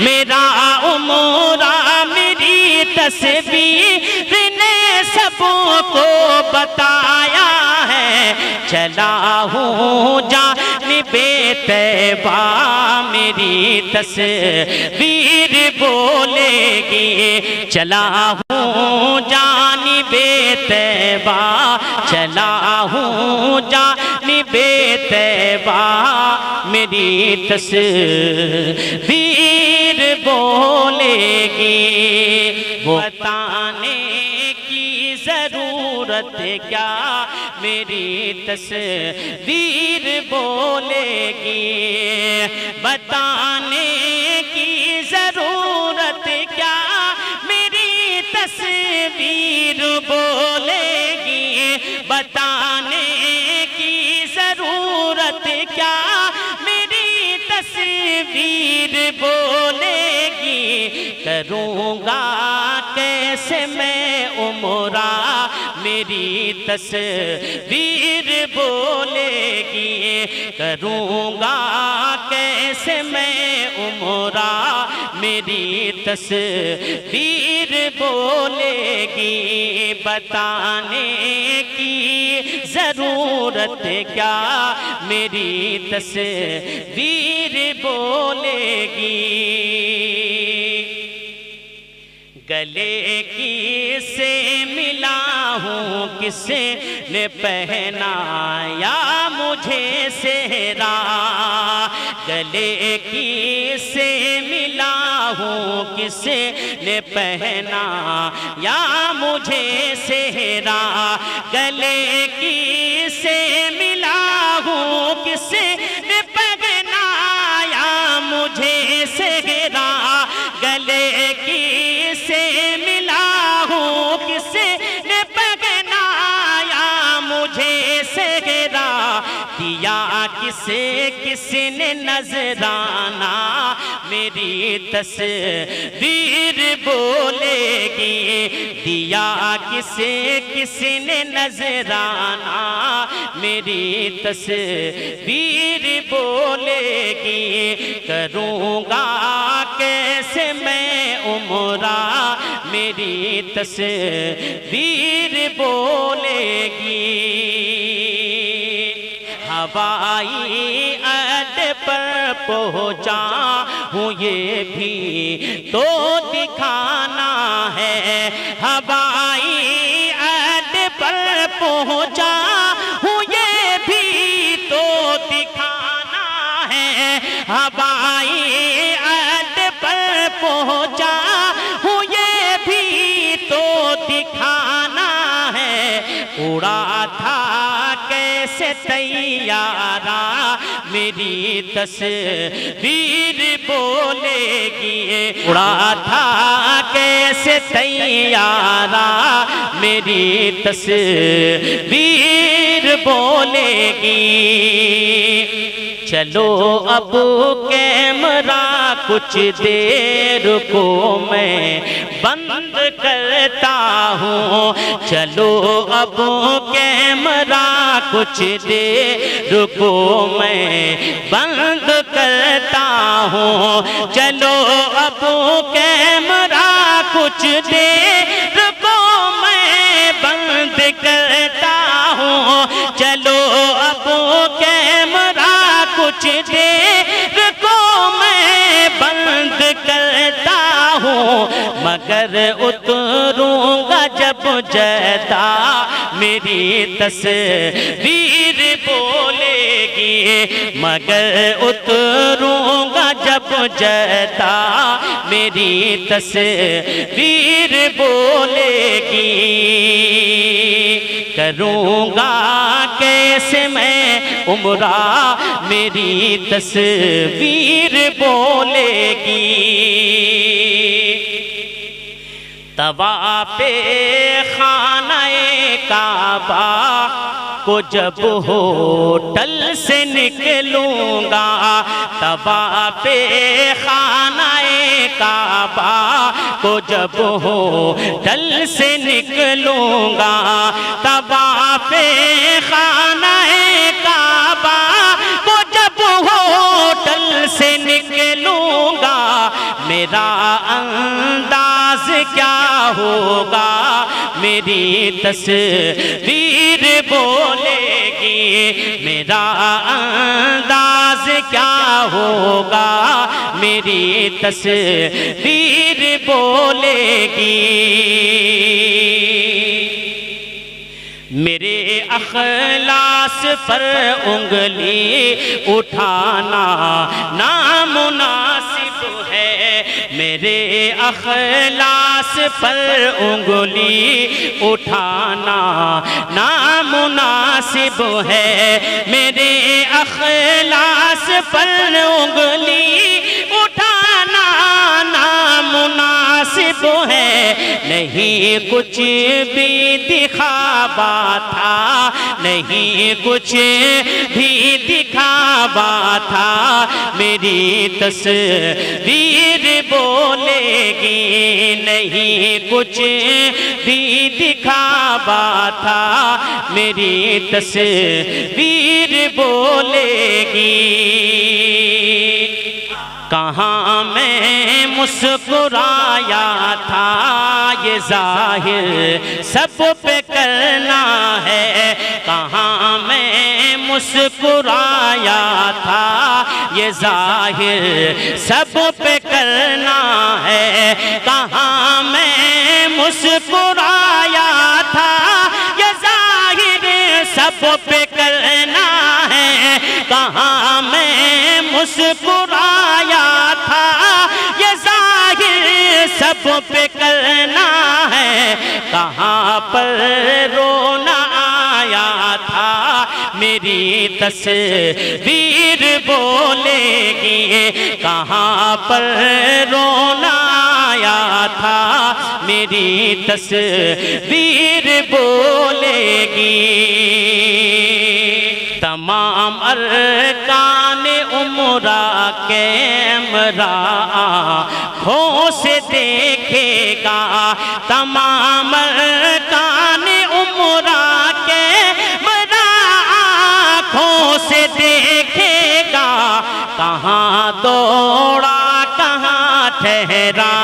میرا عمرہ میری تصویر نے سبوں کو بتایا ہے، چلا ہوں جانب طیبہ میری تصویر بولے گی، چلا ہوں جانب طیبہ، چلا ہوں جانب طیبہ میری تصویر بولے گی، بتانے کی ضرورت کیا میری تصویر بولے گی، بتانے کی ضرورت کیا میری تصویر بولے گی، بتانے کی ضرورت کیا میری تصویر بولے گی، کروں گا کیسے میں عمرہ میری تصویر بولے گی، کروں گا کیسے میں عمرہ میری تصویر بولے گی، بتانے کی ضرورت کیا میری تصویر بولے گی، گلے کی سے ملا ہوں کس نے پہنایا مجھے سہرا، گلے کی سے ملا ہوں کس نے پہنایا مجھے سہرا، گلے کی سے ملا ہوں کس نے پہنایا مجھے سہرا، گلے کی سے ملا ہوں کس نے پہنایا مجھے سہرا، دیا کس نے نذرانہ میری تصویر بولے گی، دیا کس نے نذرانہ میری تصویر بولے گی، کروں گا کیسے میں عمرہ میری تصویر بولے گی، ہوائی اڈے پر پہنچا ہوں یہ بھی تو دکھانا ہے، ہوائی اڈے پر پہنچا ہوں یہ بھی تو دکھانا ہے، ہوائی اڈے پر پہنچا ہوں یہ بھی تو دکھانا ہے، اڑا تھا کیسے طیارہ میری تصویر بولے گی، اڑا تھا کیسے طیارہ میری تصویر بولے گی، چلو اب کیمرہ کچھ دیر کو میں بند کرتا ہوں، چلو اب کیمرہ کچھ دیر کو میں بند کرتا ہوں، چلو اب کیمرہ کچھ دیر کو میں بند کرتا ہوں، چلو اب کیمرہ کچھ دیر کو میں بند کرتا ہوں، مگر اتروں گا جب جدہ میری تصویر بولے گی، مگر اتروں گا جب جدہ میری تصویر بولے گی، کروں گا کیسے میں عمرہ میری تصویر بولے گی، طواف خانہ کعبہ کو جب ہوٹل سے نکلوں گا، طواف خانہ کعبہ کو جب ہوٹل سے نکلوں گا، طواف خانہ کعبہ کو جب ہوٹل ہوٹل سے نکلوں گا میرا انداز کیا ہوگا، میری تصویر بولے گی میرا انداز کیا ہوگا، میری تصویر بولے گی۔ میرے اخلاص پر انگلی اٹھانا نامناسب ہے، میرے اخلاص پر انگلی اٹھانا نامناسب ہے، میرے اخلاص پر انگلی اٹھانا نامناسب ہے، نہیں کچھ بھی دکھاوا تھا، نہیں کچھ بھی دکھاوا تھا، میری تصویر بولے گی، نہیں کچھ بھی دکھاوا تھا، میری تصویر بولے گی۔ کہاں میں مسکرایا تھا یہ ظاہر سب پہ کرنا ہے، کہاں میں مسکرایا تھا یہ ظاہر سب پہ کرنا ہے، کہاں میں مسکرایا تھا یہ ظاہر سب پہ کرنا ہے، کہاں میں مسکرایا تھا یہ ظاہر سب پہ کرنا ہے، کہاں پر رونا آیا تھا میری تصویر بولے گی، کہاں پر رونا آیا تھا میری تصویر بولے گی۔ تمام ارکان عمرہ کیمرہ آنکھوں سے دیکھے گا، تمام ارکان عمرہ کیمرہ آنکھوں سے دیکھے گا، کہاں دوڑا کہاں ٹھہرا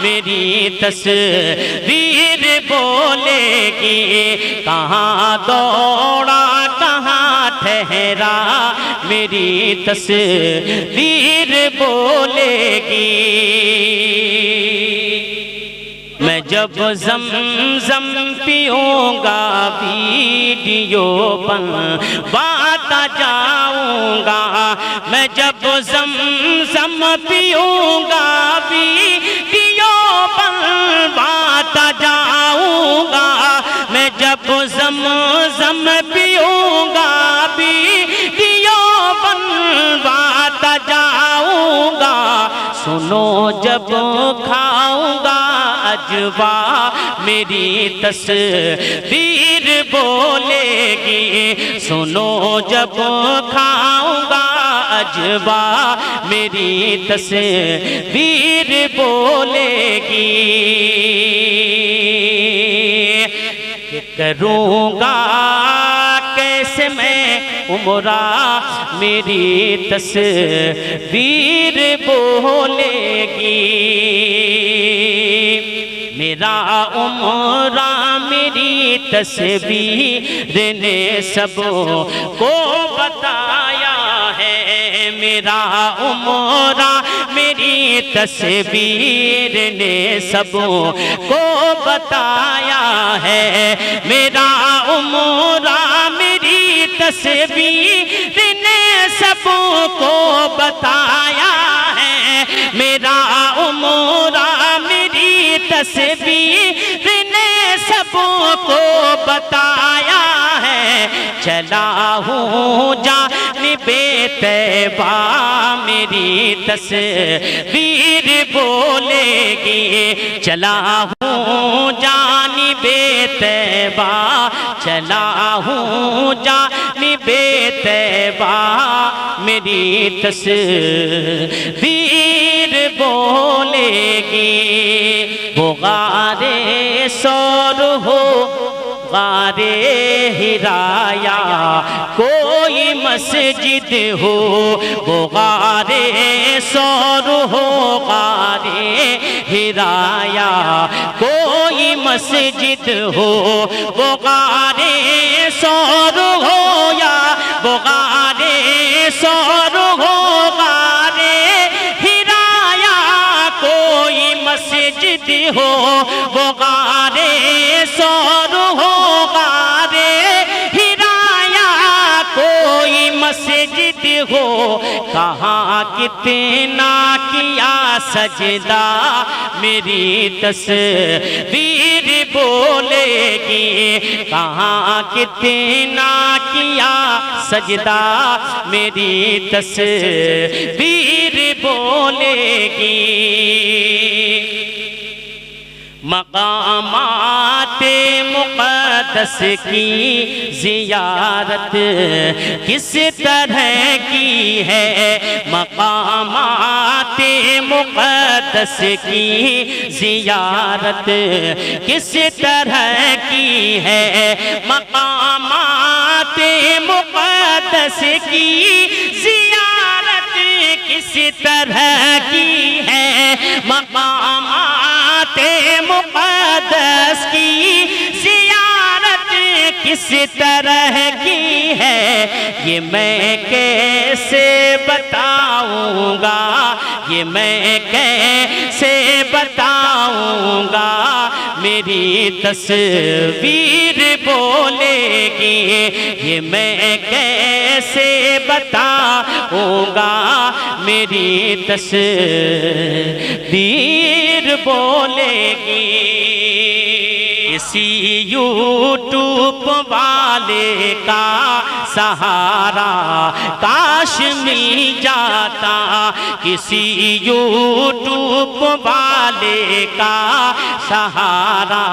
میری تصویر بولے گی، کہاں دوڑا کہاں ٹھہرا میری تصویر بولے گی۔ میں جب زمزم پیوں گا ویڈیو بنواتا جاؤں گا، میں جب زمزم پیوں گا ویڈیو بنواتا جاؤں گا، میں جب زمزم پیوں گا ویڈیو بنواتا جاؤں گا، سنو جب کھاؤں گا اجوا میری تصویر بولے گی، سنو جب کھاؤں گا اجوا میری تصویر بولے گی۔ کہ کروں گا کیسے میں عمرہ میری تصویر بولے گی، میرا عمرہ میری تصویر نے سب کو بتایا ہے، میرا عمرہ میری تصویر نے سب کو بتایا ہے، میرا عمرہ میری تصویر نے سب کو بتایا ہے، میرا عمرہ میری تصویر نے سب کو بتایا ہے، چلا ہوں جانب طیبہ میری تصویر بولے گی، چلا ہوں جانب طیبہ، چلا ہوں جانب طیبہ میری تصویر بولے گی۔ وہ غارِ ثور ہو غار ہرایا، کوئی مسجد ہو وہ غار سور ہو، غار ہرایا کوئی مسجد ہو وہ غار سور ہو، یا وہ غار سور ہو، غار ہرایا کوئی مسجد ہو وہ غار سور ہو، غار ہرایا کوئی مسجد ہو، کہاں کتنا کیا سجدہ میری تصویر بولے گی، کہاں کتنا کیا سجدہ میری تصویر بولے گی۔ مقامات مقدس کی زیارت کس طرح کی ہے، مقامات مقدس کی زیارت کس طرح کی ہے، مقامات مقدس کی زیارت کس طرح کی ہے، مقامات مقدس کی زیارت کس طرح کی ہے، یہ میں کیسے بتاؤں گا، یہ میں کیسے بتاؤں گا، میری تصویر بولے گی، یہ میں کیسے بتاؤں گا، میری تصویر بولے گی۔ کسی یوٹیوب والے کا سہارا کاش مل جاتا، کسی یوٹیوب والے کا سہارا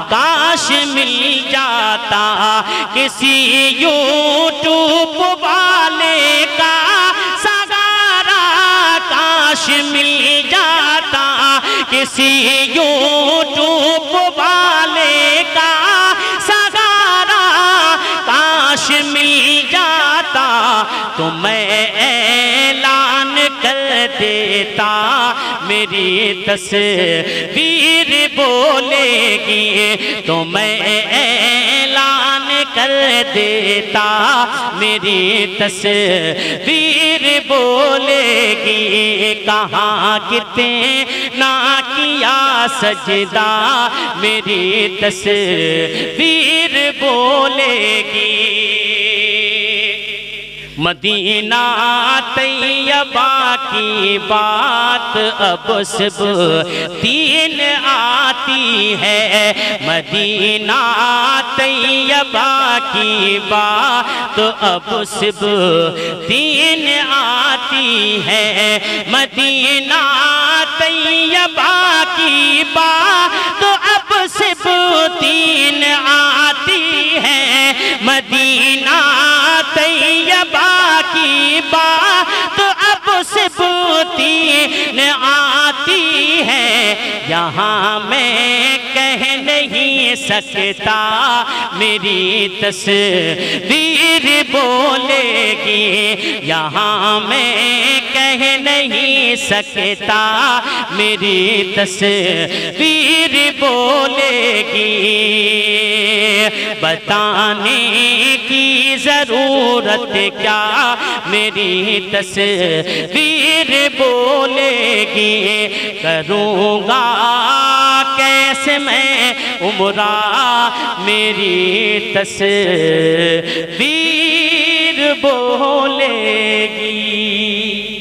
کاش مل جاتا، کسی یوٹیوب والے کا سہارا کاش مل جاتا، کسی یوٹیوب والے کا سہارا کاش مل جاتا، تو میں اعلان کر دیتا، میری تصویر بولے گی، تو میں اعلان کر دیتا، میری تصویر بولے گی، کہاں کتنا کیا سجدہ میری تصویر بولے گی۔ مدینہ طیبہ کی بات اب سب تین آتی ہے، مدینہ طیبہ کی بات اب سب تین آتی ہے، مدینہ طیبہ کی بات اب سب تین آتی ہے، مدینہ طیبہ کی بات اب صرف تین آتی ہے، یہاں میں کہہ نہیں سکتا، میری تصویر بولے گی، یہاں میں کہہ نہیں سکتا، میری تصویر بولے گی، بتانے کی ضرورت کیا، میری تصویر بولے گی، کروں گا کیسے میں عمرہ، میری تصویر بولے گی۔